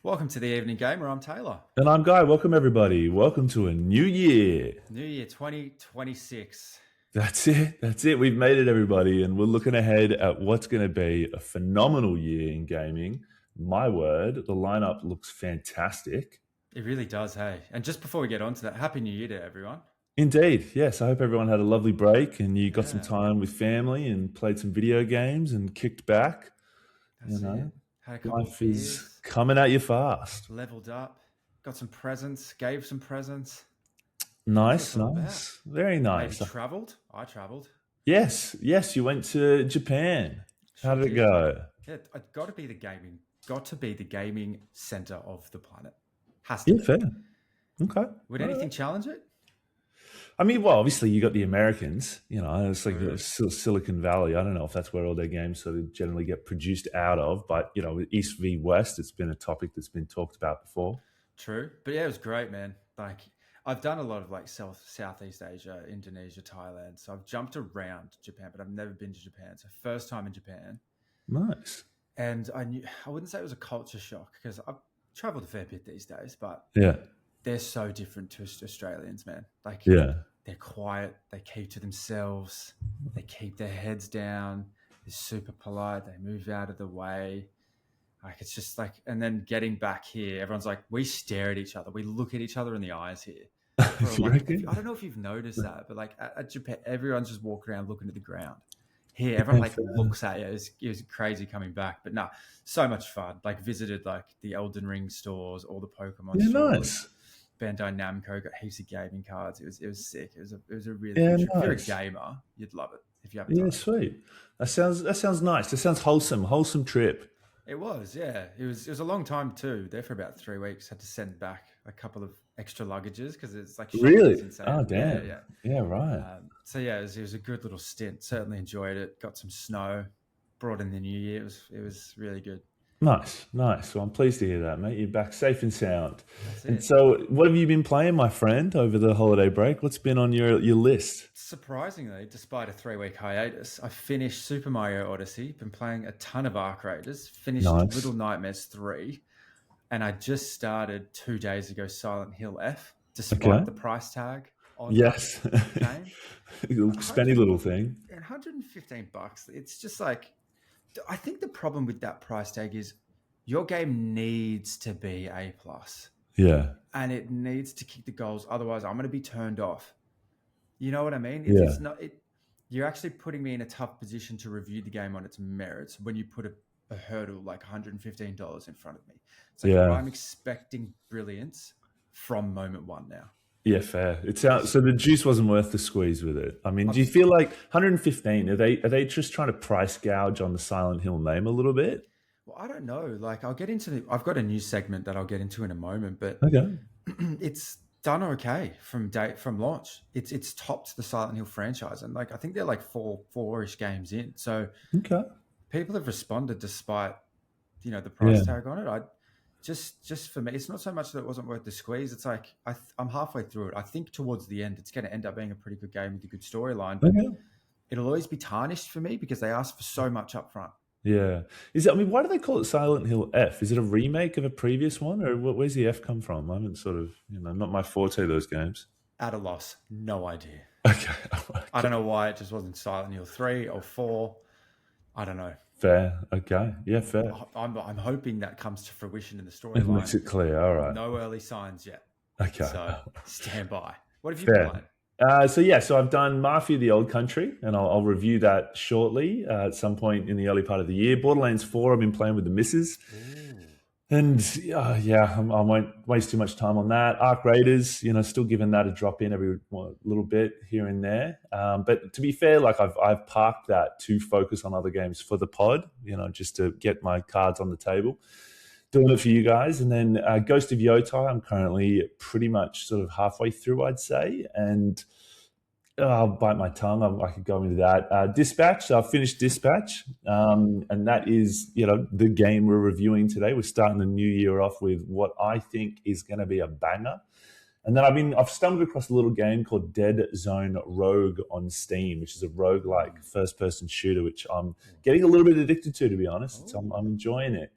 Welcome to the Evening Gamer. I'm Taylor. And I'm Guy. Welcome, everybody. Welcome to a new year. New year 2026. That's it. That's it. We've made it, everybody. And we're looking ahead at what's going to be a phenomenal year in gaming. My word, the lineup looks fantastic. It really does, hey. And just before we get on to that, Happy New Year to everyone. Indeed. Yes. I hope everyone had a lovely break and you got some time with family and played some video games and kicked back. That's it. Had a couple Life of beers, is coming at you fast. leveled up, got some presents, gave some presents. Nice. Very nice. Maybe travelled. I travelled. Yes. You went to Japan. How did it go? Yeah, it got to be the gaming center of the planet. Has to be. Fair. Okay. Would anything challenge it? I mean, well, obviously you got the Americans, it's like Silicon Valley. I don't know if that's where all their games sort of generally get produced out of, but, East v West, it's been a topic that's been talked about before. True. But yeah, it was great, man. Like, I've done a lot of like Southeast Asia, Indonesia, Thailand. So I've jumped around Japan, but I've never been to Japan. So first time in Japan. Nice. And I wouldn't say it was a culture shock because I've traveled a fair bit these days, but yeah, they're so different to Australians, man. Like, they're quiet. They keep to themselves. They keep their heads down. They're super polite. They move out of the way. Like, it's just like, and then getting back here, everyone's like, we stare at each other. We look at each other in the eyes here. Like, I don't know if you've noticed that, but like at Japan, everyone's just walking around looking at the ground. Here, everyone like looks at you. It was crazy coming back, but no, so much fun. Like, visited like the Elden Ring stores, all the Pokemon stores. Nice. Bandai Namco got heaps of gaming cards. It was sick. It was a really good trip. If you're a gamer, you'd love it. If you haven't. Yeah, sweet. That sounds nice. That sounds wholesome trip. It was, yeah. It was a long time too. There for about 3 weeks. Had to send back a couple of extra luggages because it's like really. Insane. Oh damn. Yeah, right. So yeah, it was a good little stint. Certainly enjoyed it. Got some snow. Brought in the new year. It was really good. Nice. Well, I'm pleased to hear that, mate. You're back safe and sound. And so what have you been playing, my friend, over the holiday break? What's been on your list? Surprisingly, despite a 3-week hiatus, I finished Super Mario Odyssey. Been playing a ton of Arc Raiders. Finished Little Nightmares 3. And I just started 2 days ago Silent Hill F, despite the price tag on the game. Spendy little thing. And $115. It's just like, I think the problem with that price tag is your game needs to be A+. Yeah. And it needs to kick the goals. Otherwise, I'm going to be turned off. You know what I mean? It's not. You're actually putting me in a tough position to review the game on its merits when you put a hurdle like $115 in front of me. It's like I'm expecting brilliance from moment one now. Yeah, fair. So the juice wasn't worth the squeeze with it. I mean, do you feel like 115? Are they just trying to price gouge on the Silent Hill name a little bit? Well, I don't know. Like, I'll get into. I've got a new segment that I'll get into in a moment, but it's done okay from launch. It's topped the Silent Hill franchise, and like I think they're like four-ish games in. So people have responded despite the price tag on it. Just for me, it's not so much that it wasn't worth the squeeze. It's like I'm halfway through it. I think towards the end, it's going to end up being a pretty good game with a good storyline, but it'll always be tarnished for me because they asked for so much up front. Yeah. Why do they call it Silent Hill F? Is it a remake of a previous one, or where's the F come from? I haven't sort of, not my forte, those games. At a loss. No idea. Okay. I don't know why it just wasn't Silent Hill 3 or 4. I don't know. Fair. Okay. Yeah, fair. I'm hoping that comes to fruition in the storyline. It makes it clear. All right. No early signs yet. Okay. So stand by. What have you been playing? So I've done Mafia: The Old Country, and I'll review that shortly at some point in the early part of the year. Borderlands 4, I've been playing with the missus. And I won't waste too much time on that. Arc Raiders, still giving that a drop in every little bit here and there. But to be fair, like I've parked that to focus on other games for the pod, just to get my cards on the table. Doing it for you guys. And then Ghost of Yotai, I'm currently pretty much sort of halfway through, I'd say. And I'll bite my tongue. I could go into that. Dispatch, I've finished Dispatch. And that is, the game we're reviewing today. We're starting the new year off with what I think is going to be a banger. And then I've stumbled across a little game called Dead Zone Rogue on Steam, which is a roguelike first-person shooter, which I'm getting a little bit addicted to be honest. I'm enjoying it.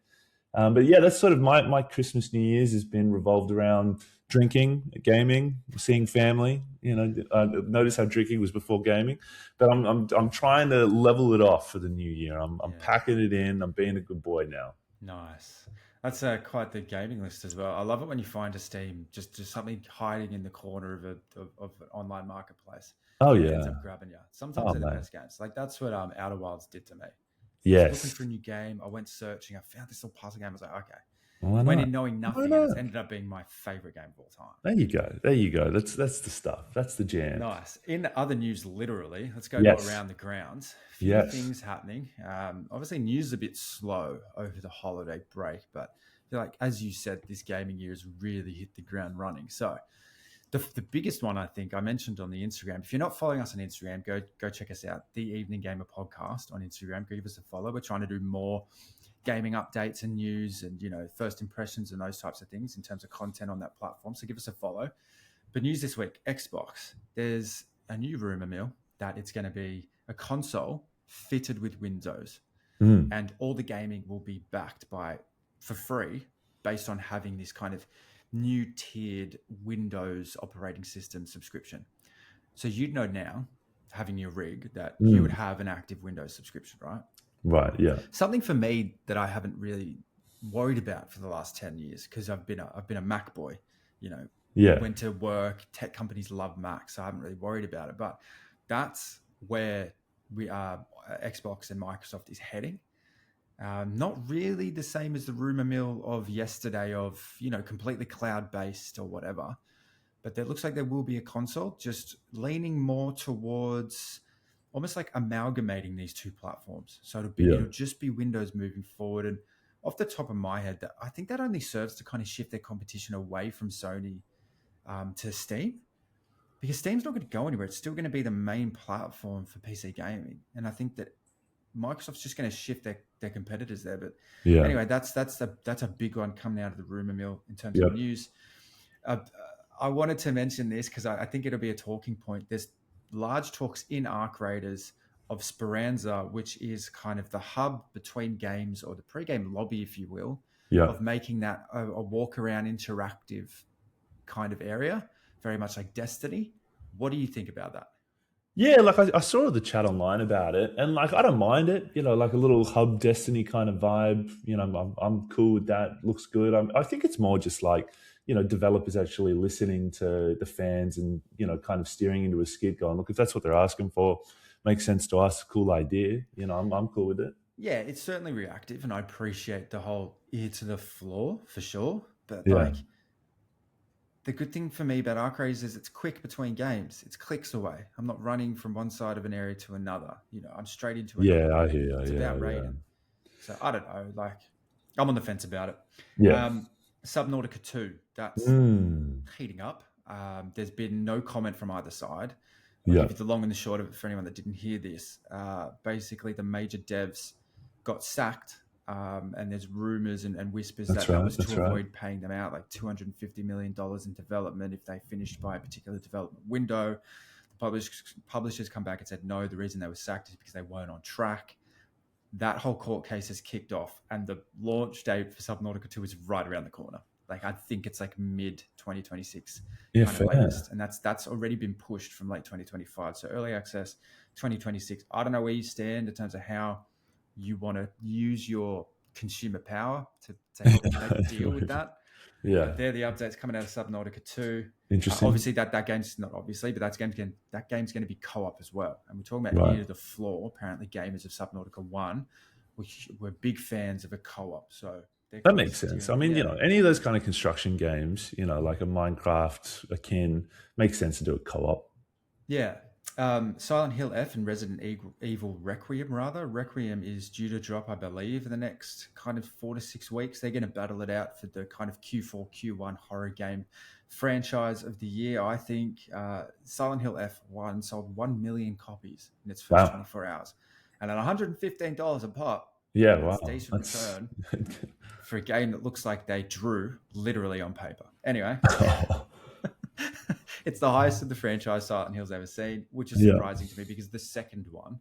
But yeah, that's sort of my Christmas, New Year's has been revolved around drinking, gaming, seeing family. Notice how drinking was before gaming, but I'm trying to level it off for the new year. I'm packing it in. I'm being a good boy now. Nice. That's quite the gaming list as well. I love it when you find a Steam just something hiding in the corner of an online marketplace. Oh It yeah, ends up grabbing you. Sometimes they're the best games. Like that's what Outer Wilds did to me. Yes. I was looking for a new game. I went searching. I found this little puzzle game. I was like, okay. Went in knowing nothing, and it's ended up being my favorite game of all time. There you go. That's the stuff. That's the jam. Nice. In other news, literally, let's go around the grounds. A few things happening. Obviously, news is a bit slow over the holiday break, but I feel like, as you said, this gaming year has really hit the ground running. So the biggest one, I think, I mentioned on the Instagram. If you're not following us on Instagram, go check us out. The Evening Gamer Podcast on Instagram. Go give us a follow. We're trying to do more gaming updates and news and, first impressions and those types of things in terms of content on that platform. So give us a follow. But news this week, Xbox. There's a new rumor mill that it's going to be a console fitted with Windows. And all the gaming will be backed for free based on having this kind of new tiered Windows operating system subscription. So you'd know now, having your rig, that you would have an active Windows subscription, right? Right, yeah. Something for me that I haven't really worried about for the last 10 years because I've been a Mac boy, went to work, tech companies love Mac, so I haven't really worried about it. But that's where Xbox and Microsoft is heading. Not really the same as the rumor mill of yesterday of, completely cloud-based or whatever. But it looks like there will be a console just leaning more towards almost like amalgamating these two platforms. So it'll just be Windows moving forward. And off the top of my head, I think that only serves to kind of shift their competition away from Sony to Steam, because Steam's not going to go anywhere. It's still going to be the main platform for PC gaming. And I think that Microsoft's just going to shift their competitors there. But anyway, that's a big one coming out of the rumor mill in terms of news. I wanted to mention this because I think it'll be a talking point. There's large talks in Arc Raiders of Speranza, which is kind of the hub between games, or the pre-game lobby, if you will, of making that a walk-around interactive kind of area, very much like Destiny. What do you think about that? Yeah, like I saw the chat online about it, and like I don't mind it, like a little hub Destiny kind of vibe. I'm cool with that. Looks good. I think it's more just like, developers actually listening to the fans and, kind of steering into a skid going, look, if that's what they're asking for, makes sense to us, cool idea. I'm cool with it. Yeah, it's certainly reactive, and I appreciate the whole ear to the floor for sure. But the good thing for me about Arc Raiders is it's quick between games. It's clicks away. I'm not running from one side of an area to another. I'm straight into it. Yeah, I hear. It's about raiding. So I don't know. Like, I'm on the fence about it. Yeah. Subnautica 2, that's heating up. There's been no comment from either side. I'll give you the long and the short of it for anyone that didn't hear this. Basically, the major devs got sacked, and there's rumors and whispers that was to avoid paying them out like $250 million in development if they finished by a particular development window. The publishers come back and said, no, the reason they were sacked is because they weren't on track. That whole court case has kicked off, and the launch date for Subnautica 2 is right around the corner. Like, I think it's like mid 2026, kind of latest, and that's already been pushed from late 2025. So early access 2026. I don't know where you stand in terms of how you want to use your consumer power to help make a deal with that. Yeah, they're the updates coming out of Subnautica 2. Interesting. Obviously, that game's not obviously, but that game's going to be co-op as well. And we're talking about ear to the floor. Apparently, gamers of Subnautica 1, which were big fans of a co-op. So that makes sense. I mean, any of those kind of construction games, like a Minecraft akin, makes sense to do a co-op. Yeah. Silent Hill F and Resident Evil Requiem, rather. Requiem is due to drop, I believe, in the next kind of 4 to 6 weeks. They're going to battle it out for the kind of Q4, Q1 horror game franchise of the year, I think. Silent Hill F1 sold 1 million copies in its first 24 hours. And at $115 a pop, that's a decent return for a game that looks like they drew literally on paper. Anyway. It's the highest of the franchise Silent Hill's ever seen, which is surprising to me because the second one,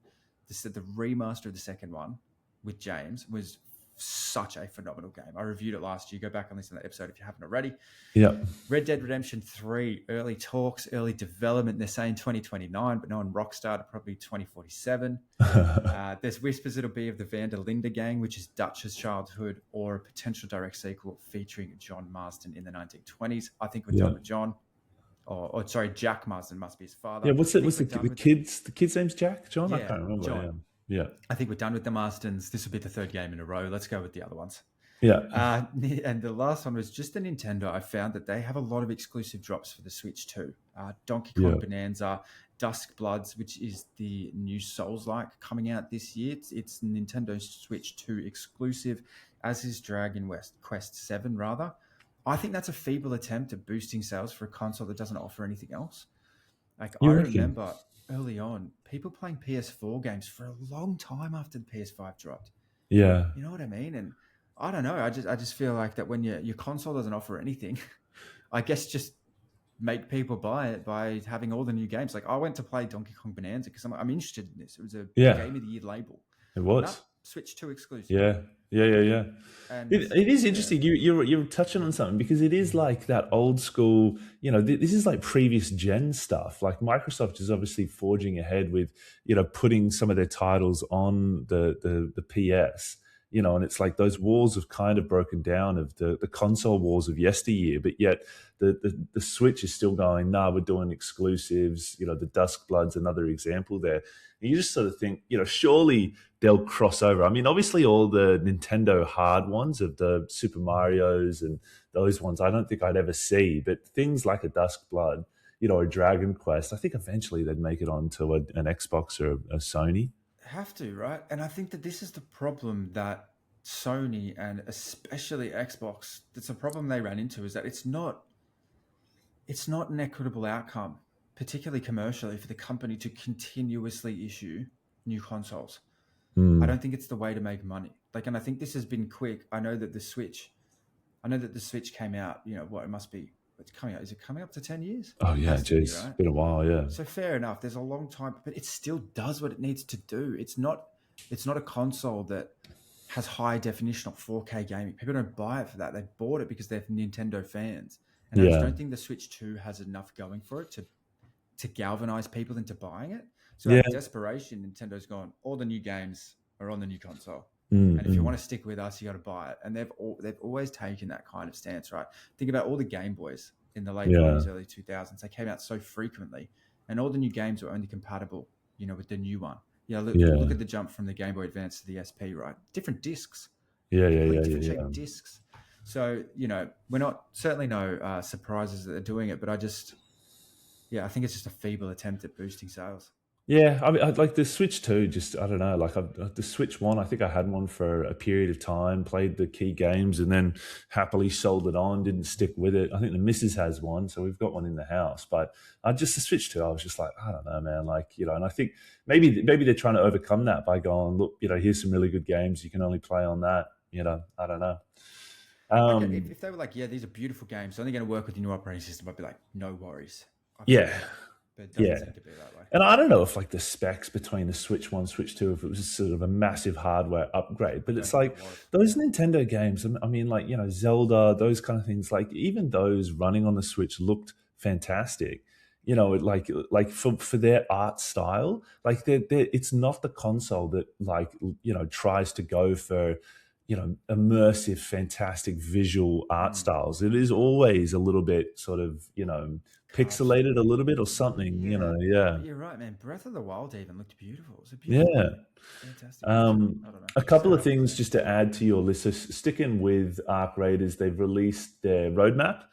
the remaster of the second one with James was such a phenomenal game. I reviewed it last year. Go back and listen to that episode if you haven't already. Yeah. Red Dead Redemption 3, early talks, early development. They're saying 2029, but knowing Rockstar, probably 2047. There's whispers it'll be of the Van der Linde gang, which is Dutch's childhood, or a potential direct sequel featuring John Marston in the 1920s. I think we're done with John. Or sorry, Jack Marsden must be his father. Yeah, what's the kid's name's Jack? John? Yeah, I can't remember. John. Yeah. I think we're done with the Marstons. This will be the third game in a row. Let's go with the other ones. Yeah. And the last one was just a Nintendo. I found that they have a lot of exclusive drops for the Switch too. Donkey Kong Bonanza, Dusk Bloods, which is the new Souls-like coming out this year. It's Nintendo Switch 2 exclusive, as is Dragon Quest 7 rather. I think that's a feeble attempt at boosting sales for a console that doesn't offer anything else. Like I remember early on, people playing PS4 games for a long time after the PS5 dropped. Yeah. You know what I mean? And I don't know. I just feel like that when your console doesn't offer anything, I guess just make people buy it by having all the new games. Like I went to play Donkey Kong Bonanza because I'm interested in this. It was a Game of the Year label. It was. Switch 2 exclusive. Yeah. And it is interesting. You're touching on something because it is like that old school, this is like previous gen stuff. Like Microsoft is obviously forging ahead with, putting some of their titles on the PS, and it's like those walls have kind of broken down of the console wars of yesteryear, but yet the Switch is still going, we're doing exclusives, the Dusk Blood's another example there. And you just sort of think, surely they'll cross over. I mean, obviously all the Nintendo hard ones of the Super Marios and those ones, I don't think I'd ever see, but things like a Dusk Blood, a Dragon Quest, I think eventually they'd make it onto an Xbox or a Sony. Have to, right? And I think that this is the problem that Sony and especially Xbox, that's a problem they ran into, is that it's not an equitable outcome, particularly commercially, for the company to continuously issue new consoles. I don't think it's the way to make money. And I think this has been quick. I know that the Switch came out, it's coming out. Is it coming up to 10 years? Oh yeah, geez. Right? It's been a while, yeah. So fair enough. There's a long time, but it still does what it needs to do. It's not a console that has high definition or 4K gaming. People don't buy it for that. They bought it because they're Nintendo fans. And I just don't think the Switch 2 has enough going for it to galvanize people into buying it. So out of desperation, Nintendo's gone, all the new games are on the new console. And if you want to stick with us, you got to buy it. And they've always taken that kind of stance, right? Think about all the Game Boys in the late 90s, early 2000s. They came out so frequently, and all the new games were only compatible, with the new one. Look at the jump from the Game Boy Advance to the SP, right? Different discs. Different shaped discs. So, we're certainly no surprises that they're doing it, but I think it's just a feeble attempt at boosting sales. Yeah, I mean, like the Switch 2, I don't know, the Switch 1, I think I had one for a period of time, played the key games, and then happily sold it on, didn't stick with it. I think the missus has one, so we've got one in the house. But the Switch 2, I was just like, I don't know, man. And I think maybe they're trying to overcome that by going, look, here's some really good games. You can only play on that. I don't know. If they were like, these are beautiful games, only going to work with your new operating system, I'd be like, no worries. But it doesn't seem to be that way. And I don't know if the specs between the Switch 1, Switch 2, if it was sort of a massive hardware upgrade, but it's like those Nintendo games, I mean, Zelda, those kind of things, even those running on the Switch looked fantastic. For their art style, it's not the console that tries to go for, immersive, fantastic visual art styles. It is always a little bit sort of, pixelated a little bit or something, You're right, man. Breath of the Wild even looked beautiful. It was a beautiful fantastic. A couple of things just to add to your list. So sticking with Arc Raiders, they've released their roadmap.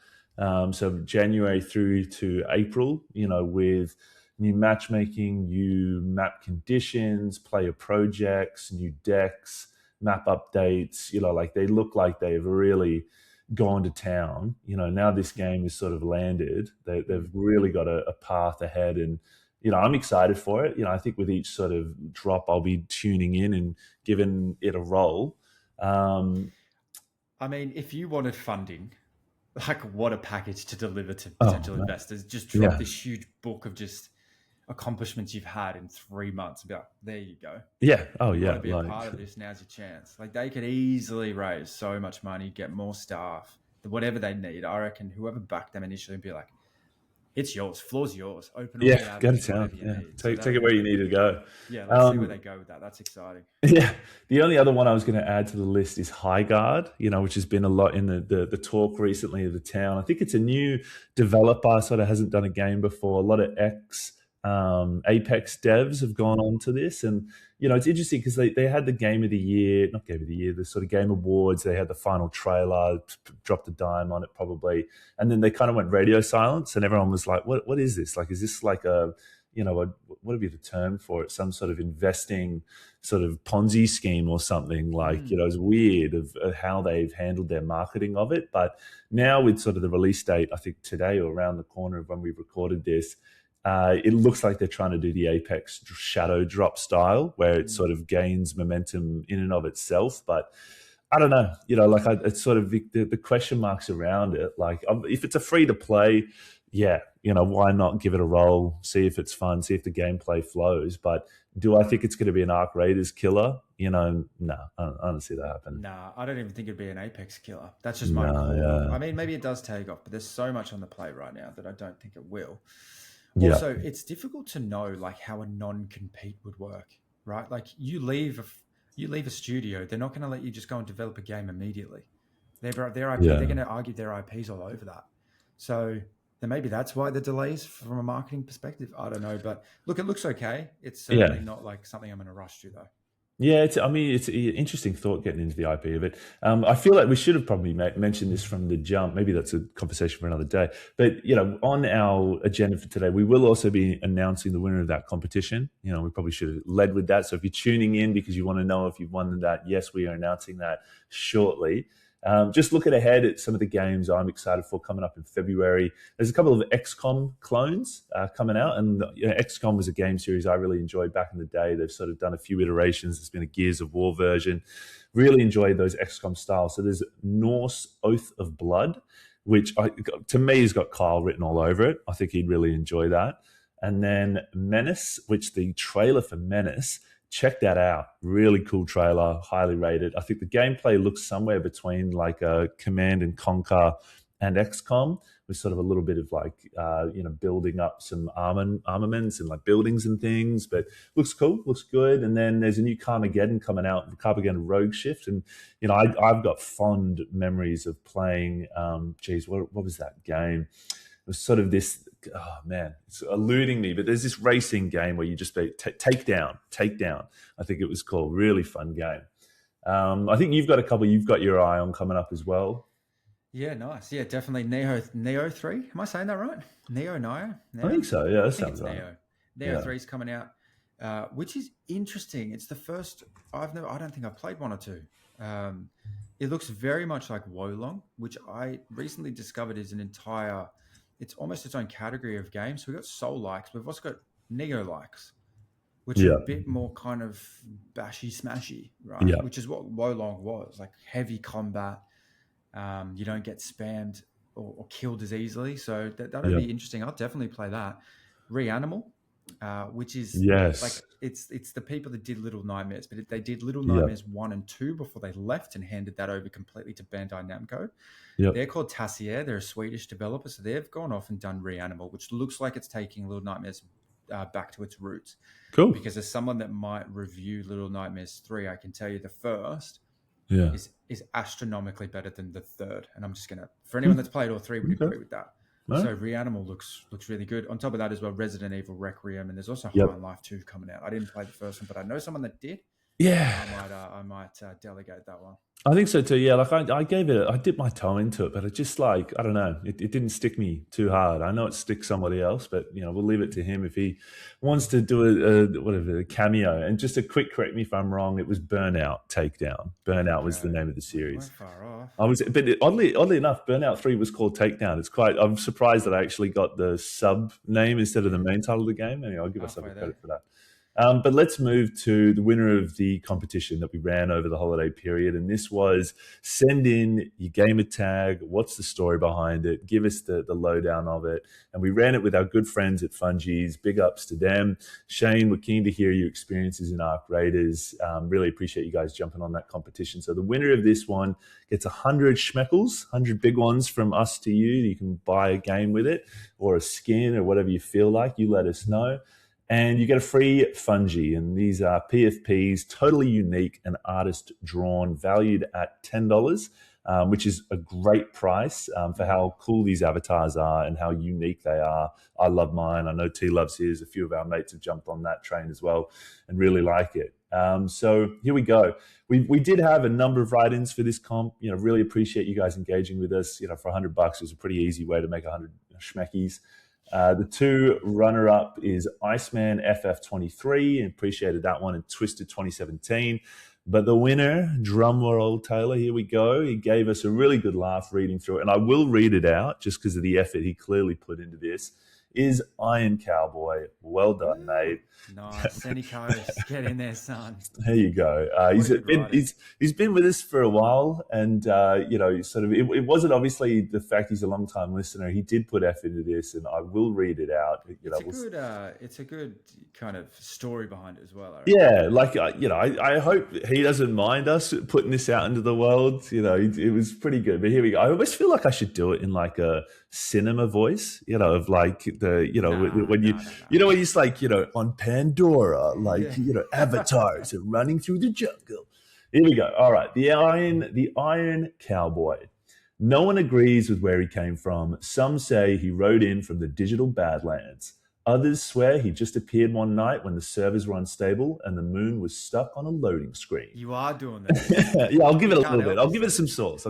So January through to April, with new matchmaking, new map conditions, player projects, new decks, map updates. They look like they've really gone to town. Now this game is sort of landed. They've really got a path ahead, and I'm excited for it. I think with each sort of drop, I'll be tuning in and giving it a roll. I mean, if you wanted funding, what a package to deliver to potential investors. Just drop this huge book of just accomplishments you've had in 3 months and be like, there you go. Yeah. Oh, You yeah. want to be a part of this, now's your chance. Like, they could easily raise so much money, get more staff, whatever they need. I reckon whoever backed them initially would be like, it's yours, floor's yours, open all the Yeah, go to avenues, town. whatever you Yeah, need. take it where you need to go. Yeah, let's see where they go with that. That's exciting. Yeah, the only other one I was going to add to the list is Highguard, which has been a lot in the talk recently of the town. I think it's a new developer, sort of hasn't done a game before. A lot of Apex devs have gone on to this, and it's interesting because they had the Game of the Year, not Game of the Year, the sort of Game Awards. They had the final trailer, dropped a dime on it probably, and then they kind of went radio silence, and everyone was like, "What is this? Like, is this like a what would be the term for it? Some sort of investing sort of Ponzi scheme or something?" Like, it's weird of how they've handled their marketing of it. But now with sort of the release date, I think today or around the corner of when we've recorded this, it looks like they're trying to do the Apex shadow drop style where it sort of gains momentum in and of itself. But I don't know, it's sort of the question marks around it. Like, if it's a free to play, yeah, why not give it a roll, see if it's fun, see if the gameplay flows. But do I think it's going to be an Arc Raiders killer? No, I don't see that happen. Nah, I don't even think it'd be an Apex killer. That's just my call. Yeah. I mean, maybe it does take off, but there's so much on the plate right now that I don't think it will. Also, it's difficult to know like how a non-compete would work, right? Like, you leave a studio, they're not going to let you just go and develop a game immediately. Their IP, they're going to argue their IPs all over that. So then maybe that's why the delays from a marketing perspective. I don't know, but look, it looks okay. It's certainly not like something I'm going to rush to though. Yeah, it's an interesting thought getting into the IP of it. I feel like we should have probably mentioned this from the jump. Maybe that's a conversation for another day. But, on our agenda for today, we will also be announcing the winner of that competition. We probably should have led with that. So if you're tuning in because you want to know if you've won that, yes, we are announcing that shortly. Just looking ahead at some of the games I'm excited for coming up in February. There's a couple of XCOM clones coming out, and XCOM was a game series I really enjoyed back in the day. They've sort of done a few iterations. There's been a Gears of War version. Really enjoyed those XCOM styles. So there's Norse Oath of Blood, which to me has got Kyle written all over it. I think he'd really enjoy that. And then Menace, which the trailer for Menace, check that out. Really cool trailer, highly rated. I think the gameplay looks somewhere between like a Command and Conquer and XCOM, with sort of a little bit of like, building up some armaments and like buildings and things, but looks cool, looks good. And then there's a new Carmageddon coming out, Carmageddon Rogue Shift. And, I've got fond memories of playing, what was that game? It was sort of this, oh man, it's eluding me, but there's this racing game where you just takedown. I think it was called. Really fun game. I think you've got a couple you've got your eye on coming up as well. Yeah, nice. Yeah, definitely. Neo 3. Am I saying that right? Neo. I think so. Yeah, that sounds right. Neo 3 is coming out, which is interesting. It's the first. I don't think I've played 1 or 2. It looks very much like Wolong, which I recently discovered is it's almost its own category of games. So we've got Soul likes, we've also got Neo likes, which are a bit more kind of bashy smashy, right? Yeah. Which is what Wolong was, like heavy combat. You don't get spammed or killed as easily. So that'll be interesting. I'll definitely play that. Reanimal, which is like it's the people that did Little Nightmares, but they did Little Nightmares 1 and 2 before they left and handed that over completely to Bandai Namco. They're called Tassier. They're a Swedish developer, so they've gone off and done Reanimal, which looks like it's taking Little Nightmares back to its roots. Cool. Because as someone that might review Little Nightmares 3, I can tell you the first is astronomically better than the third. And I'm just gonna, for anyone that's played all 3 would agree with that. Right. So Reanimal looks really good. On top of that as well, Resident Evil Requiem, and there's also High on Life 2 coming out. I didn't play the first one, but I know someone that did. Yeah, I might delegate that one. I think so too. Yeah, like I dipped my toe into it, but it just like, I don't know, it didn't stick me too hard. I know it sticks somebody else, but we'll leave it to him if he wants to do a cameo. And just a quick, correct me if I'm wrong, it was Burnout Takedown. Burnout was the name of the series. Far off. But oddly enough, Burnout 3 was called Takedown. I'm surprised that I actually got the sub name instead of the main title of the game. Anyway, I'll give myself credit for that. But let's move to the winner of the competition that we ran over the holiday period. And this was send in your gamer tag. What's the story behind it? Give us the lowdown of it. And we ran it with our good friends at Fungee's. Big ups to them. Shane, we're keen to hear your experiences in Arc Raiders. Really appreciate you guys jumping on that competition. So the winner of this one gets 100 schmeckles, 100 big ones from us to you. You can buy a game with it or a skin or whatever you feel like. You let us know. And you get a free Fungee. And these are PFPs, totally unique and artist drawn, valued at $10, which is a great price for how cool these avatars are and how unique they are. I love mine. I know T loves his. A few of our mates have jumped on that train as well and really like it. So here we go. We did have a number of write-ins for this comp. Really appreciate you guys engaging with us. For $100, it was a pretty easy way to make 100 schmeckies. The two runner-up is Iceman FF23, appreciated that one, and Twisted 2017. But the winner, drumroll Taylor, here we go. He gave us a really good laugh reading through it, and I will read it out just because of the effort he clearly put into this, is Iron Cowboy. Well done, mate. Nice. Sunny Coast. Get in there, son. There you go. He's been with us for a while, and sort of it wasn't obviously the fact he's a long time listener. He did put effort into this, and I will read it out. It's a good kind of story behind it as well. Yeah, I hope he doesn't mind us putting this out into the world. It was pretty good. But here we go. I always feel like I should do it in like a cinema voice. Of like when it's like on Pandora, avatars are running through the jungle. Here we go. All right, the Iron Cowboy. No one agrees with where he came from. Some say he rode in from the digital Badlands. Others swear he just appeared one night when the servers were unstable and the moon was stuck on a loading screen. You are doing that. Yeah, I'll give it a little bit. I'll give it some sauce.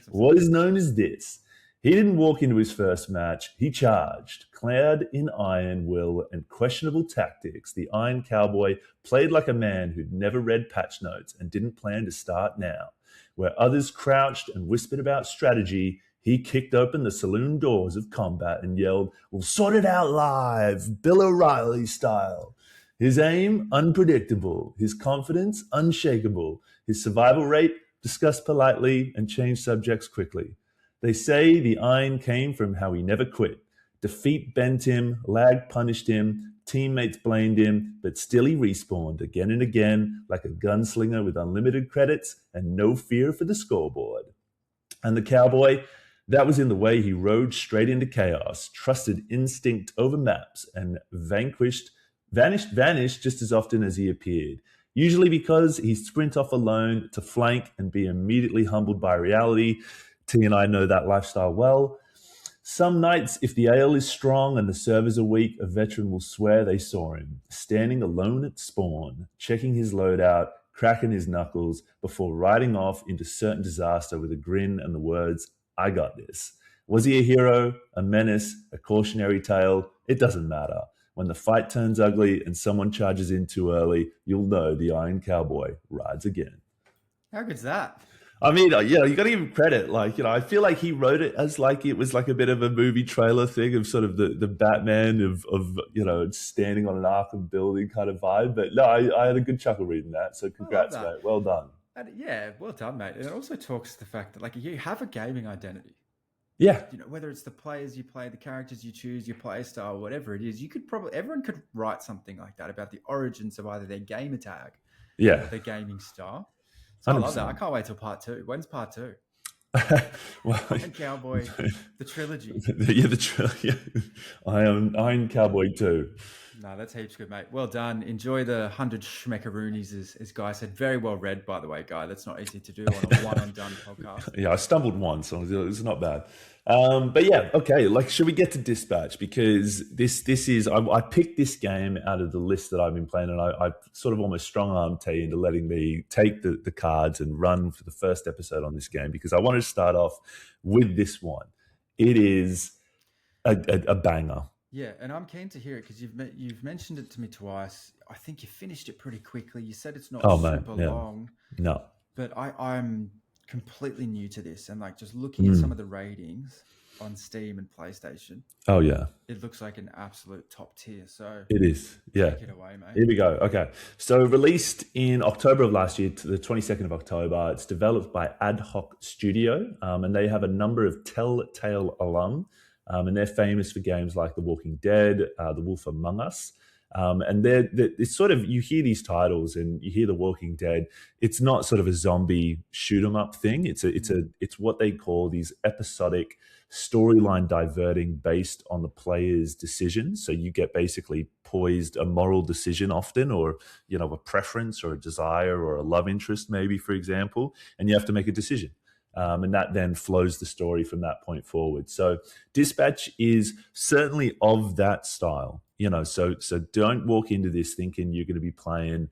What is known as this? He didn't walk into his first match. He charged. Clad in iron will and questionable tactics, the Iron Cowboy played like a man who'd never read patch notes and didn't plan to start now. Where others crouched and whispered about strategy, he kicked open the saloon doors of combat and yelled, "We'll sort it out live, Bill O'Reilly style." His aim, unpredictable. His confidence, unshakable. His survival rate, discussed politely and changed subjects quickly. They say the iron came from how he never quit. Defeat bent him, lag punished him, teammates blamed him, but still he respawned again and again like a gunslinger with unlimited credits and no fear for the scoreboard. And the cowboy, that was in the way he rode straight into chaos, trusted instinct over maps, and vanished just as often as he appeared. Usually because he sprint off alone to flank and be immediately humbled by reality. T and I know that lifestyle well. Some nights, if the ale is strong and the servers are weak, a veteran will swear they saw him, standing alone at spawn, checking his loadout, cracking his knuckles, before riding off into certain disaster with a grin and the words, "I got this." Was he a hero, a menace, a cautionary tale? It doesn't matter. When the fight turns ugly and someone charges in too early, you'll know the Iron Cowboy rides again. How good's that? I mean, you got to give him credit. I feel like he wrote it as like it was like a bit of a movie trailer thing of sort of the Batman of standing on an Arkham building kind of vibe. But no, I had a good chuckle reading that. So congrats, mate. Well done. Yeah, well done, mate. And it also talks to the fact that you have a gaming identity. Yeah. Whether it's the players you play, the characters you choose, your play style, whatever it is, everyone could write something like that about the origins of either their gamer tag or their gaming style. So 100%. I love that. I can't wait till part 2. When's part 2? Iron Cowboy, the trilogy. The trilogy. Iron Cowboy 2. No, that's heaps good, mate. Well done. Enjoy the 100 schmeckaroonies, as Guy said. Very well read, by the way, Guy. That's not easy to do on a one-and-done podcast. Yeah, I stumbled once, so it's not bad. But yeah, okay. Should we get to Dispatch? Because this is I picked this game out of the list that I've been playing, and I sort of almost strong-armed T into letting me take the cards and run for the first episode on this game because I wanted to start off with this one. It is a banger. Yeah, and I'm keen to hear it because you've mentioned it to me twice. I think you finished it pretty quickly. You said it's not super long. No. But I'm completely new to this and just looking at some of the ratings, on Steam and PlayStation. Oh yeah, it looks like an absolute top tier. So it is. Yeah. take it away, mate. Here we go. Okay. So released in October of last year, to the 22nd of October. It's developed by AdHoc Studio, and they have a number of Telltale alum, and they're famous for games like The Walking Dead, The Wolf Among Us. And it's sort of, you hear these titles and you hear The Walking Dead. It's not sort of a zombie shoot 'em up thing. It's what they call these episodic storyline diverting based on the player's decisions. So you get basically poised a moral decision often, or a preference or a desire or a love interest maybe, for example, and you have to make a decision. And that then flows the story from that point forward. So Dispatch is certainly of that style. So don't walk into this thinking you're going to be playing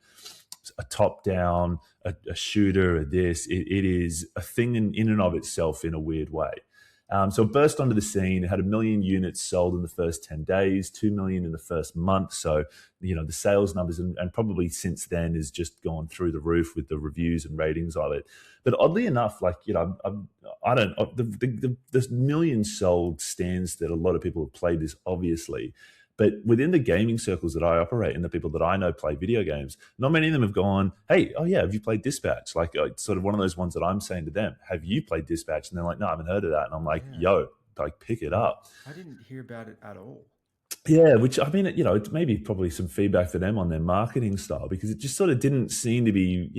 a top-down, a shooter, or this. It is a thing in and of itself in a weird way. So it burst onto the scene. It had 1 million units sold in the first 10 days, 2 million in the first month. So, the sales numbers and probably since then has just gone through the roof with the reviews and ratings of it. But oddly enough, the millions sold stands that a lot of people have played this, obviously. But within the gaming circles that I operate and the people that I know play video games, not many of them have gone, hey, oh yeah, have you played Dispatch? Like, it's sort of one of those ones that I'm saying to them, have you played Dispatch? And they're like, no, I haven't heard of that. And I'm like, yo, pick it up. I didn't hear about it at all. Yeah, which, I mean, it's maybe probably some feedback for them on their marketing style, because it just sort of didn't seem to be,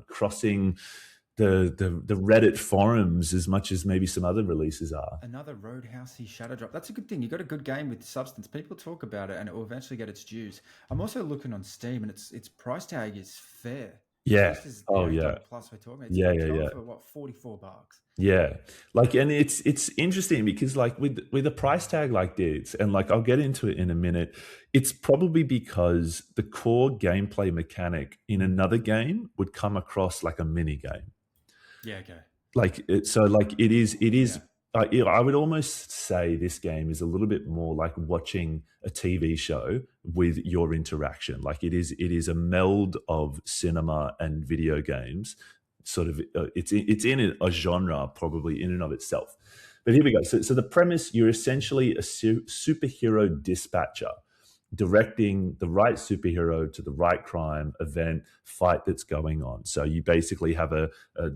crossing the Reddit forums as much as maybe some other releases are. Another Roadhousey shadow drop. That's a good thing. You got a good game with substance. People talk about it, and it will eventually get its dues. I'm also looking on Steam, and its price tag is fair. Yeah. Oh yeah. Plus we're talking. It's yeah. For what, $44? Yeah. And it's interesting because with a price tag like this, and I'll get into it in a minute, it's probably because the core gameplay mechanic in another game would come across like a mini game. Yeah, okay. It is. Yeah. I would almost say this game is a little bit more like watching a TV show with your interaction. It is a meld of cinema and video games. Sort of, it's in a genre probably in and of itself. But here we go. So the premise: you're essentially a superhero dispatcher, directing the right superhero to the right crime event fight that's going on. So you basically have a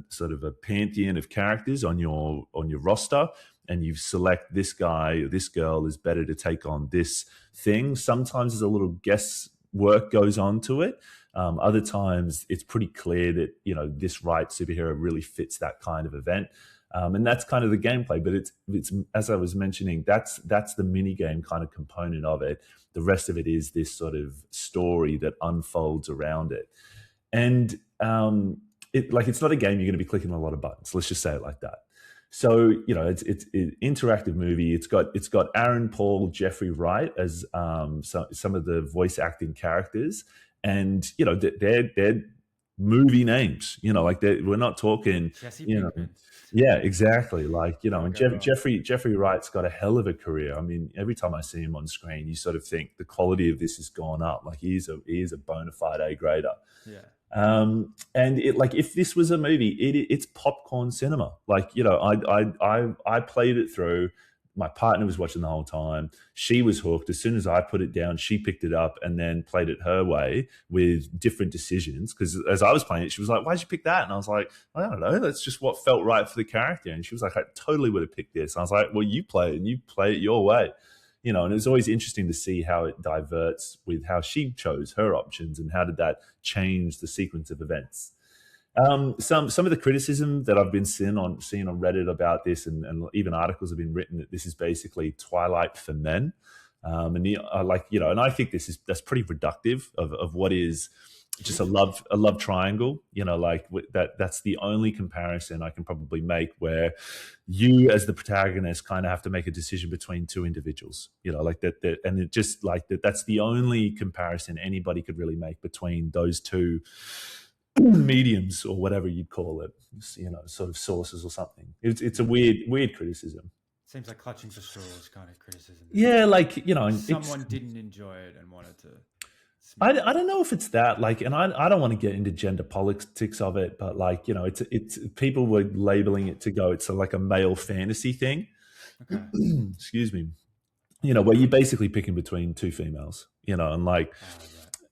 sort of a pantheon of characters on your roster, and you select this guy or this girl is better to take on this thing. Sometimes there's a little guesswork goes on to it. Other times it's pretty clear that this right superhero really fits that kind of event. And that's kind of the gameplay, but it's as I was mentioning, that's the mini game kind of component of it. The rest of it is this sort of story that unfolds around it. And it's not a game you're going to be clicking a lot of buttons. Let's just say it like that. So it's an interactive movie. It's got Aaron Paul, Jeffrey Wright as some of the voice acting characters, and they're movie names. We're not talking. Jesse Pinkman. Yeah, exactly. And Jeffrey Wright's got a hell of a career. I mean, every time I see him on screen, you sort of think the quality of this has gone up. He is a bona fide A-grader. Yeah. And if this was a movie, it's popcorn cinema. I played it through. My partner was watching the whole time. She was hooked. As soon as I put it down, she picked it up and then played it her way with different decisions. Because as I was playing it, she was like, why'd you pick that? And I was like, I don't know. That's just what felt right for the character. And she was like, I totally would have picked this. And I was like, well, you play it and you play it your way. And it's always interesting to see how it diverts with how she chose her options and how did that change the sequence of events. Some of the criticism that I've been seeing on Reddit about this, and even articles have been written that this is basically Twilight for men, and I think that's pretty reductive of what is just a love triangle. That's the only comparison I can probably make, where you as the protagonist kind of have to make a decision between two individuals. That, and it just that's the only comparison anybody could really make between those two mediums, or whatever you'd call it, sort of sources or something. It's a weird criticism. Seems like clutching for straws kind of criticism. Yeah, someone didn't enjoy it and wanted to. I don't know if it's that, and I don't want to get into gender politics of it, but it's people were labeling it to go, it's like a male fantasy thing. Okay. Excuse me. Where you're basically picking between two females, and like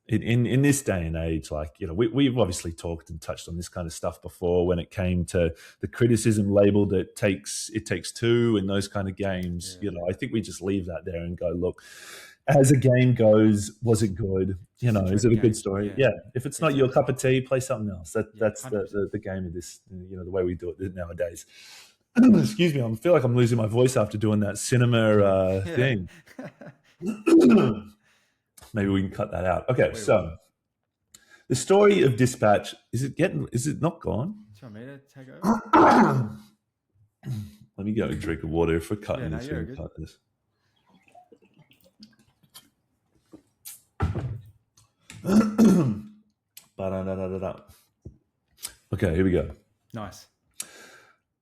in this day and age, like, we've obviously talked and touched on this kind of stuff before when it came to the criticism labeled It Takes Two and those kind of games. I think we just leave that there and go, look, as a game goes, was it good? Is it a good story? Yeah. If it's not your cup of tea, play something else. That's the game of this, the way we do it nowadays. Excuse me, I feel like I'm losing my voice after doing that cinema thing. Maybe we can cut that out. Okay, so the story of Dispatch, is it not gone? Do you want me to take over? Let me go and drink of water if we're cutting this. Cut this. Okay, here we go. Nice.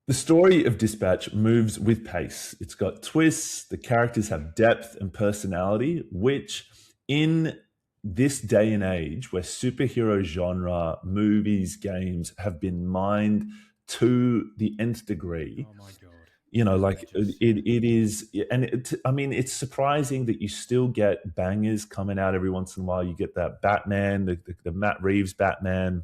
The story of Dispatch moves with pace. It's got twists, the characters have depth and personality, which in this day and age where superhero genre, movies, games have been mined to the nth degree. Oh my God. It is, and it's surprising that you still get bangers coming out every once in a while. You get that Batman, the Matt Reeves Batman.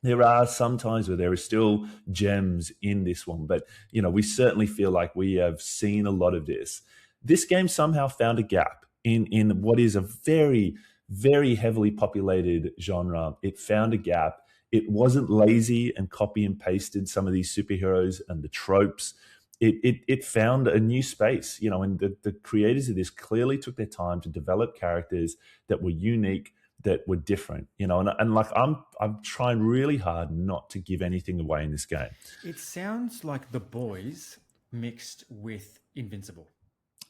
There are some times where there are still gems in this one, but we certainly feel like we have seen a lot of this. This game somehow found a gap in what is a very, very heavily populated genre. It found a gap. It wasn't lazy and copy and pasted some of these superheroes and the tropes. It found a new space, and the creators of this clearly took their time to develop characters that were unique, that were different, and like I'm trying really hard not to give anything away in this game. It sounds like The Boys mixed with Invincible.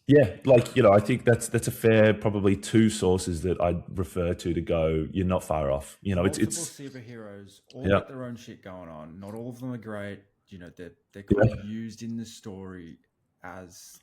Yeah, like, I think that's a fair, probably two sources that I'd refer to go, you're not far off. Multiple it's superheroes, all got their own shit going on. Not all of them are great. They're kind of used in the story as,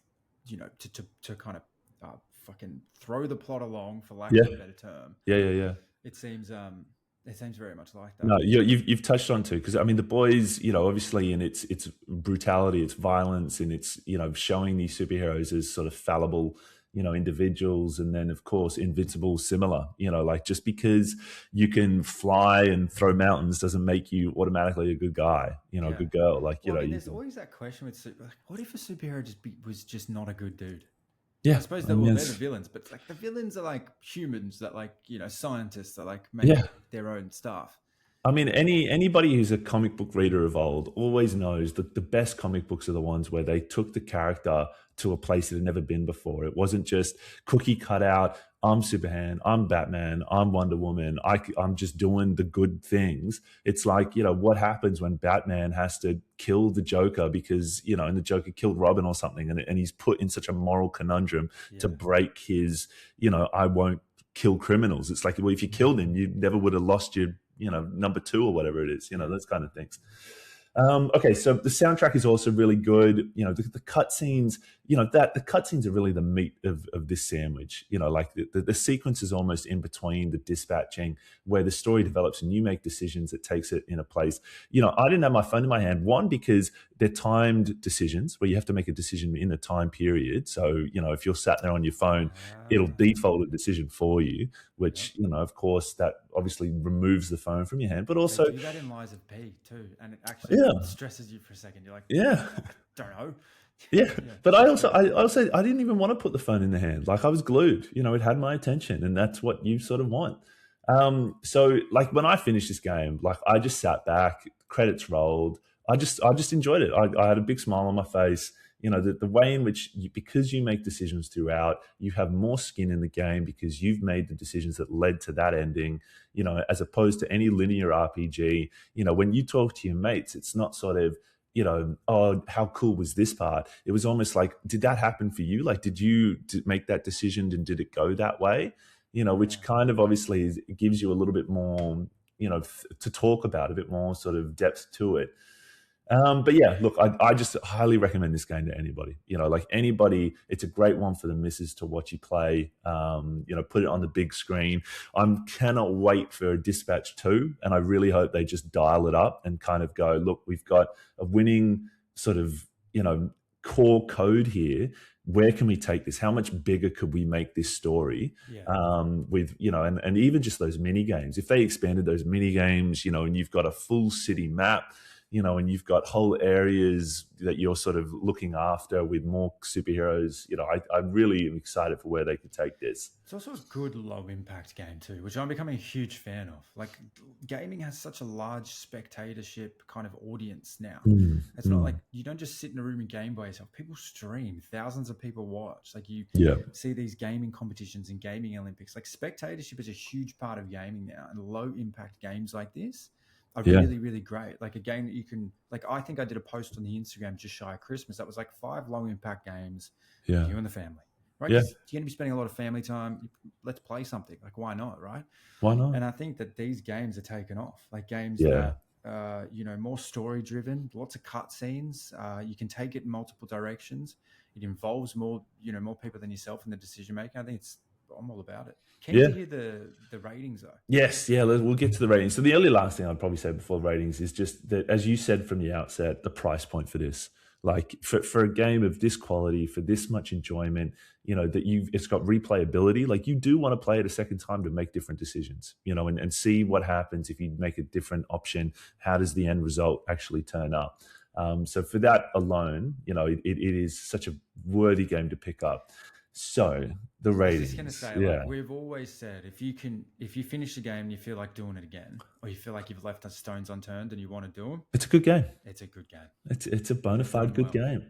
to kind of fucking throw the plot along, for lack of a better term. Yeah. It seems very much like that. No, you've touched on too, because The Boys, obviously in its brutality, its violence, and its showing these superheroes as sort of fallible, individuals, and then of course Invincible, similar. Like, just because you can fly and throw mountains doesn't make you automatically a good guy, a good girl. Like, there's always that question with what if a superhero was just not a good dude? Yeah, I suppose they're the villains, but like the villains are like humans that scientists that make their own stuff. I mean, anybody who's a comic book reader of old always knows that the best comic books are the ones where they took the character to a place that had never been before. It wasn't just cookie cut out, I'm Superman, I'm Batman, I'm Wonder Woman, I'm just doing the good things. It's like, what happens when Batman has to kill the Joker because, and the Joker killed Robin or something, and he's put in such a moral conundrum to break his, I won't kill criminals. It's like, well, if you killed him, you never would have lost your, number two or whatever it is, those kind of things. Okay, so the soundtrack is also really good. The cutscenes, the cutscenes are really the meat of this sandwich. Like the sequence is almost in between the dispatching, where the story develops and you make decisions that takes it in a place. I didn't have my phone in my hand. One, because they're timed decisions where you have to make a decision in a time period. So, if you're sat there on your phone, it'll default a decision for you, which, of course, that obviously removes the phone from your hand. But also, they do that in Lies of P too, and it actually stresses you for a second. You're like, don't know. Yeah. But I didn't even want to put the phone in the hand. Like, I was glued. It had my attention, and that's what you sort of want. So like when I finished this game, like I just sat back, credits rolled. I just enjoyed it. I had a big smile on my face. The way in which, because you make decisions throughout, you have more skin in the game because you've made the decisions that led to that ending, as opposed to any linear RPG. When you talk to your mates, it's not sort of, oh, how cool was this part? It was almost like, did that happen for you? Like, did you make that decision and did it go that way? Which kind of obviously gives you a little bit more, to talk about, a bit more sort of depth to it. But yeah, look, I just highly recommend this game to anybody. Like anybody, it's a great one for the missus to watch you play. Put it on the big screen. I cannot wait for Dispatch 2, and I really hope they just dial it up and kind of go, look, we've got a winning sort of, core code here. Where can we take this? How much bigger could we make this story? With, and even just those mini games. If they expanded those mini games, and you've got a full city map, and you've got whole areas that you're sort of looking after with more superheroes, I really am excited for where they could take this. It's also a good low impact game too, which I'm becoming a huge fan of. Like, gaming has such a large spectatorship kind of audience now. It's not like you don't just sit in a room and game by yourself. People stream, thousands of people watch. Like, you see these gaming competitions and gaming Olympics. Like, spectatorship is a huge part of gaming now, and low impact games like this are really, really great. Like, a game that you can, like, I think I did a post on the Instagram just shy of Christmas. That was like 5 low impact games for you and the family, right? You're going to be spending a lot of family time. Let's play something. Like, why not, right? Why not? And I think that these games are taken off. Like, games that, more story driven, lots of cutscenes. You can take it in multiple directions. It involves more people than yourself in the decision making. I think I'm all about it. Can you hear the ratings though? Yes, we'll get to the ratings. So the only last thing I'd probably say before the ratings is just that, as you said from the outset, the price point for this. Like, for a game of this quality, for this much enjoyment, it's got replayability. Like, you do want to play it a second time to make different decisions, and see what happens if you make a different option. How does the end result actually turn up? So for that alone, it is such a worthy game to pick up. So the ratings. I was just going to say, like, we've always said, if you finish the game and you feel like doing it again, or you feel like you've left the stones unturned and you want to do them, it's a good game. It's a good game. It's a bona fide good game.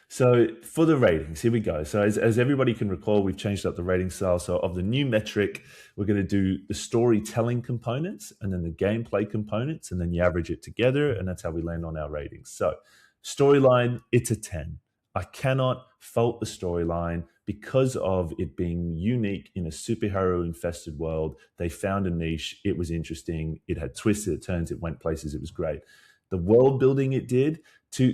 So for the ratings, here we go. So as everybody can recall, we've changed up the rating style. So of the new metric, we're going to do the storytelling components and then the gameplay components, and then you average it together, and that's how we land on our ratings. So storyline, it's a 10. I cannot fault the storyline because of it being unique in a superhero-infested world. They found a niche. It was interesting. It had twists, it turns, it went places. It was great. The world building it did to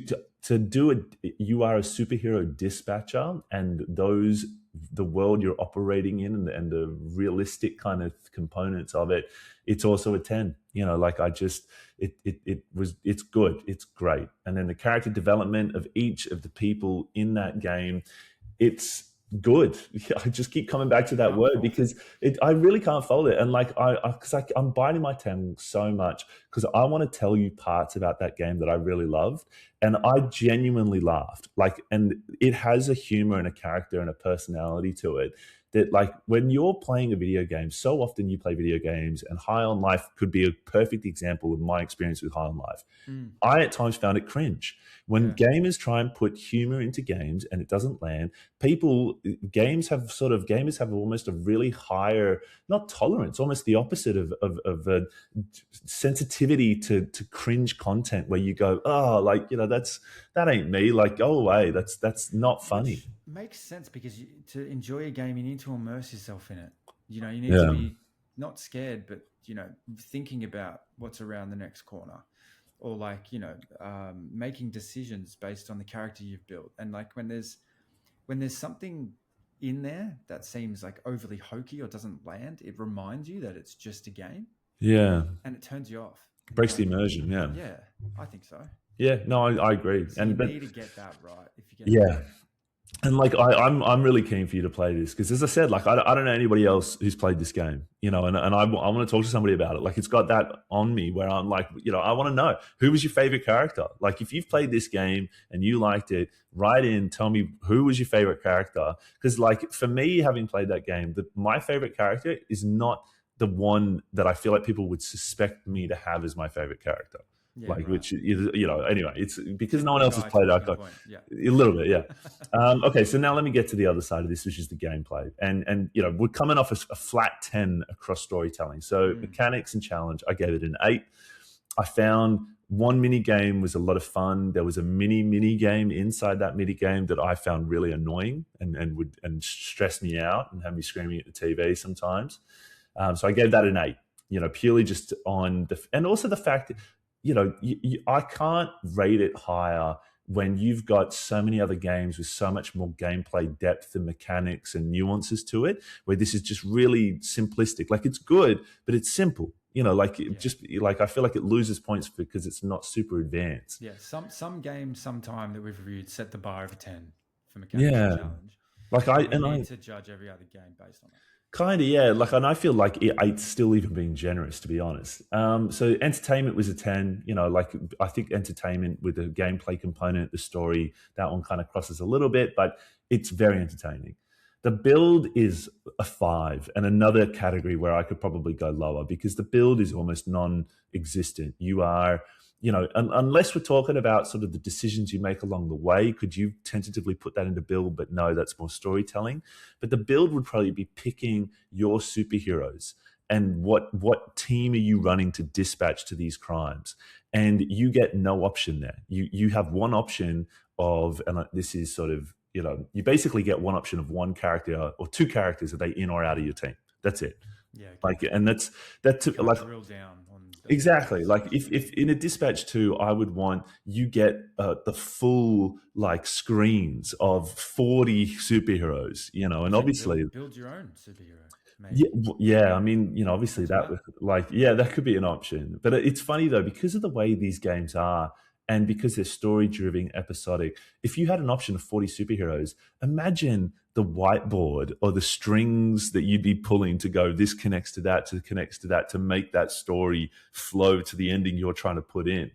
do it. You are a superhero dispatcher, and the world you're operating in and the realistic kind of components of it. It's also a 10. It's good. It's great. And then the character development of each of the people in that game, it's good. I just keep coming back to that word because I really can't fault it. And I'm biting my tongue so much because I want to tell you parts about that game that I really loved, and I genuinely laughed. And it has a humor and a character and a personality to it that, like, when you're playing a video game, so often you play video games, and High on Life could be a perfect example of my experience with High on Life. I at times found it cringe. When gamers try and put humor into games and it doesn't land, gamers have almost a really higher, not tolerance, almost the opposite of sensitivity to cringe content, where you go, that ain't me. Like, go away. That's not funny. Which makes sense, because to enjoy a game, you need to immerse yourself in it. You need to be not scared, but thinking about what's around the next corner, or making decisions based on the character you've built. And like, when there's something in there that seems like overly hokey or doesn't land, it reminds you that it's just a game. Yeah. And it turns you off. Breaks the immersion. Yeah. Yeah, I think so. Yeah, no, I agree. So you need to get that right. If you get that right. And like, I'm really keen for you to play this, because, as I said, like, I don't know anybody else who's played this game, and I want to talk to somebody about it. Like, it's got that on me where I'm like, I want to know, who was your favorite character? Like, if you've played this game and you liked it, write in, tell me who was your favorite character. Because, like, for me, having played that game, my favorite character is not the one that I feel like people would suspect me to have as my favorite character. Yeah, like, right. Which is, anyway, it's because no one else has played it. A little bit, yeah. Okay, so now let me get to the other side of this, which is the gameplay. And we're coming off a flat 10 across storytelling. So mechanics and challenge, I gave it an 8. I found one mini game was a lot of fun. There was a mini game inside that mini game that I found really annoying and would stress me out and have me screaming at the TV sometimes. So I gave that an 8. Purely just on and also the fact that, I can't rate it higher when you've got so many other games with so much more gameplay depth and mechanics and nuances to it, where this is just really simplistic. Like, it's good, but it's simple. just like I feel like it loses points because it's not super advanced. Yeah, some games sometime that we've reviewed set the bar of a 10 for mechanical challenge. Like I need to judge every other game based on it. Kind of, yeah. Like, and I feel like 8's still even being generous, to be honest. So entertainment was a 10. Like I think entertainment with the gameplay component, the story, that one kind of crosses a little bit, but it's very entertaining. The build is a 5, and another category where I could probably go lower because the build is almost non-existent. You are, unless we're talking about sort of the decisions you make along the way, could you tentatively put that into build? But no, that's more storytelling. But the build would probably be picking your superheroes and what team are you running to dispatch to these crimes, and you get no option there. You have one option of, and this is sort of, you basically get one option of one character or two characters. Are they in or out of your team? That's it. Yeah. Like, and that's like drill down on exactly. Like if in a dispatch 2, I would want you get the full like screens of 40 superheroes, and obviously build your own superhero. Maybe. Yeah. I mean, obviously that could be an option. But it's funny though, because of the way these games are, and because they're story-driven, episodic, if you had an option of 40 superheroes, imagine the whiteboard or the strings that you'd be pulling to go, this connects to that, to make that story flow to the ending you're trying to put in.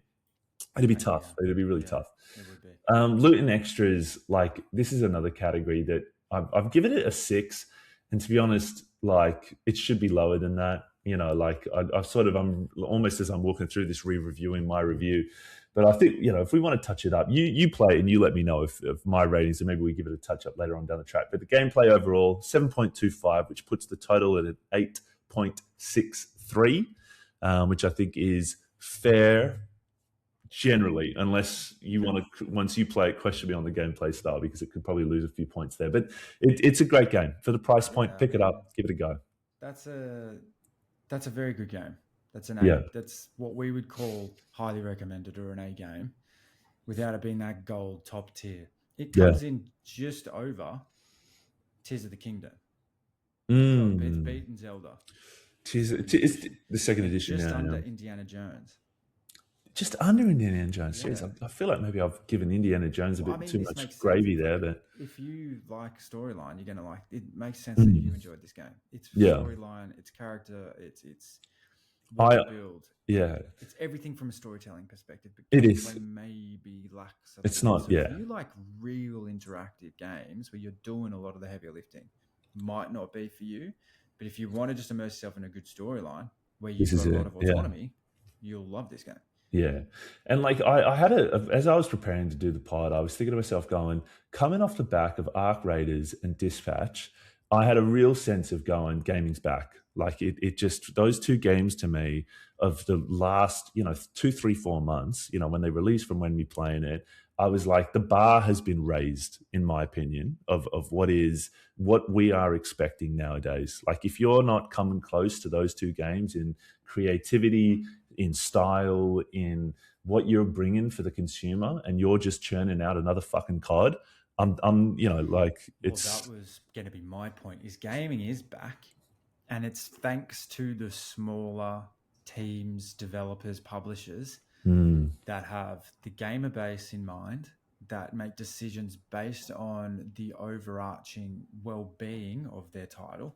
It'd be tough. It'd be really tough. It would be. Loot and extras, like this is another category that I've given it a 6. And to be honest, like it should be lower than that. Like I'm almost as I'm walking through this re-reviewing my review. But I think, if we want to touch it up, you play it and you let me know if my ratings, and maybe we give it a touch up later on down the track. But the gameplay overall, 7.25, which puts the total at an 8.63, which I think is fair generally, unless you want to, once you play it, question me on the gameplay style, because it could probably lose a few points there. But it's a great game. For the price point, pick it up, give it a go. That's a very good game. That's an A. That's what we would call highly recommended or an A game, without it being that gold top tier. It comes in just over Tears of the Kingdom. It's beaten Zelda. It's the second edition just now. Under Indiana Jones. Just under Indiana Jones. Yeah. Jeez, I feel like maybe I've given Indiana Jones a bit too much gravy there. But if you like storyline, you're going to like it. Makes sense that you enjoyed this game. It's storyline, it's character, it's build. Yeah, it's everything from a storytelling perspective. But it is. Maybe lacks. It's not. So if you like real interactive games where you're doing a lot of the heavier lifting, might not be for you. But if you want to just immerse yourself in a good storyline where you've got a lot of autonomy, you'll love this game. Yeah. And like I had as I was preparing to do the pod, I was thinking to myself going, coming off the back of Arc Raiders and Dispatch, I had a real sense of going, gaming's back. Like it just, those two games to me of the last, 2, 3, 4 months, when they released from when we playing it, I was like, the bar has been raised, in my opinion, of what we are expecting nowadays. Like if you're not coming close to those two games in creativity, in style, in what you're bringing for the consumer, and you're just churning out another fucking COD, it's... Well, that was going to be my point, is gaming is back, and it's thanks to the smaller teams, developers, publishers that have the gamer base in mind, that make decisions based on the overarching well-being of their title,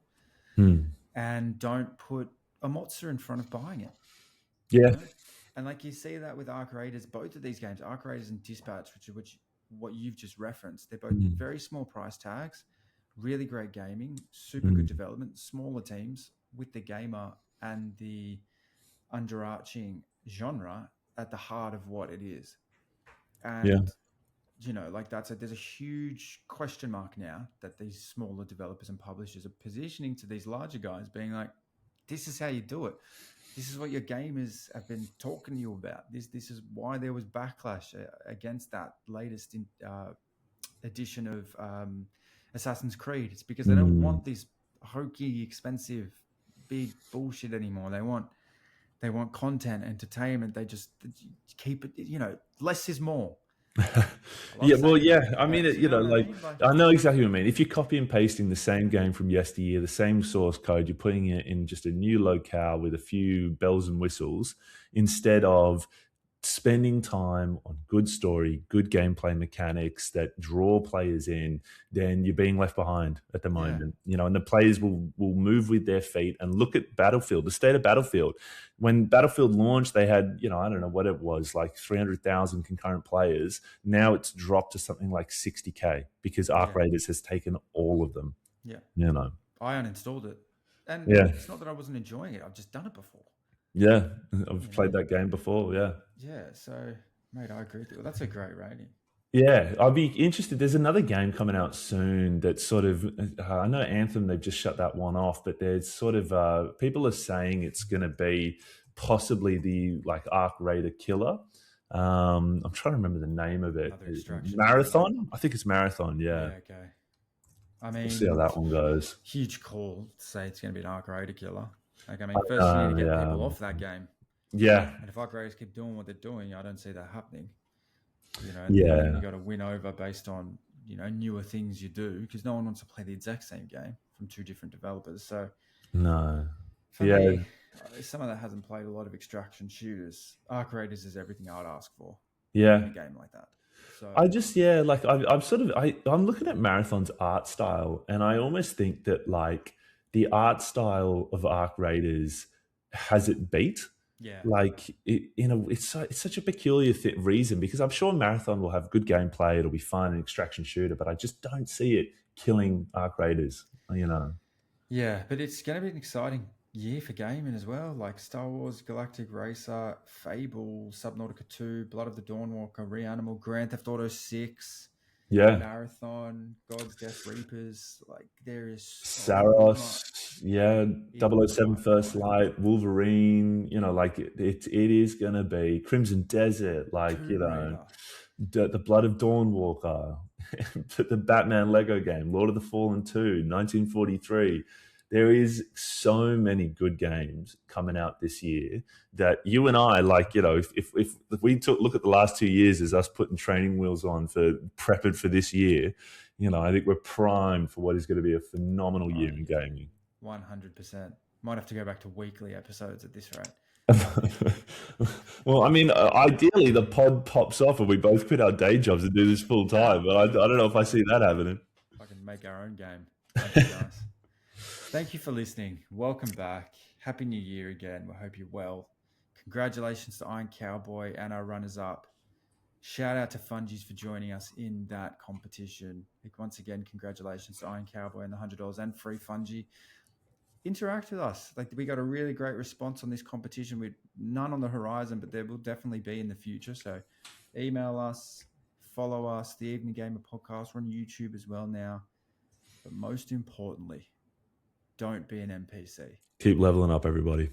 and don't put a mozza in front of buying it. Yeah. And like you see that with Arc Raiders, both of these games, Arc Raiders and Dispatch, which what you've just referenced, they're both very small price tags, really great gaming, super good development, smaller teams with the gamer and the underarching genre at the heart of what it is. And, there's a huge question mark now that these smaller developers and publishers are positioning to these larger guys, being like, this is how you do it. This is what your gamers have been talking to you about. This is why there was backlash against that latest edition of Assassin's Creed. It's because they don't want this hokey, expensive, big bullshit anymore. They want content, entertainment. They just keep it. Less is more. Yeah, well, saying yeah. that, I mean, but you know what I mean? Like, I know exactly what you mean. If you're copy and pasting the same game from yesteryear, the same source code, you're putting it in just a new locale with a few bells and whistles instead of spending time on good story, good gameplay mechanics that draw players in, then you're being left behind at the moment. And the players will move with their feet. And look at Battlefield, the state of Battlefield. When Battlefield launched, they had, I don't know what it was, like 300,000 concurrent players. Now it's dropped to something like 60K because Arc Raiders has taken all of them. Yeah. I uninstalled it. And it's not that I wasn't enjoying it. I've just done it before. Yeah, I've played that game before, yeah. Yeah, so, mate, I agree with you. That's a great rating. Yeah, I'd be interested. There's another game coming out soon that's sort of, I know Anthem, they've just shut that one off, but there's sort of, people are saying it's going to be possibly the, Arc Raider killer. I'm trying to remember the name of it. Marathon? I think it's Marathon, yeah. Okay. I mean, we'll see how that one goes. Huge call to say it's going to be an Arc Raider killer. First you need to get people off that game. Yeah. And if Arc Raiders keep doing what they're doing, I don't see that happening. You got to win over based on, newer things you do, because no one wants to play the exact same game from two different developers. So, no. For me, someone that hasn't played a lot of extraction shooters, Arc Raiders is everything I'd ask for. Yeah. In a game like that. So, I'm looking at Marathon's art style, and I almost think that the art style of Arc Raiders has it beat. Yeah. It's such a peculiar reason, because I'm sure Marathon will have good gameplay. It'll be fun, an extraction shooter, but I just don't see it killing Arc Raiders, Yeah, but it's going to be an exciting year for gaming as well. Like Star Wars, Galactic Racer, Fable, Subnautica 2, Blood of the Dawnwalker, Reanimal, Grand Theft Auto 6. Yeah. Marathon, God's Death Reapers, there is Saros, 007 First Light, Wolverine, it is going to be Crimson Desert, the Blood of Dawnwalker, the Batman Lego game, Lord of the Fallen 2, 1943. There is so many good games coming out this year that you and I, if we look at the last 2 years as us putting training wheels on for prepping for this year, I think we're primed for what is going to be a phenomenal year in gaming. 100%. Might have to go back to weekly episodes at this rate. Well, I mean, ideally the pod pops off and we both quit our day jobs and do this full time, but I don't know if I see that happening. I can make our own game. That'd be nice. Thank you for listening. Welcome back. Happy New Year again. We hope you're well. Congratulations to Iron Cowboy and our runners-up. Shout out to Fungee for joining us in that competition. Once again, congratulations to Iron Cowboy and the $100 and free Fungee. Interact with us. We got a really great response on this competition with none on the horizon, but there will definitely be in the future. So email us, follow us, the Evening Gamer Podcast. We're on YouTube as well now. But most importantly, don't be an NPC. Keep leveling up, everybody.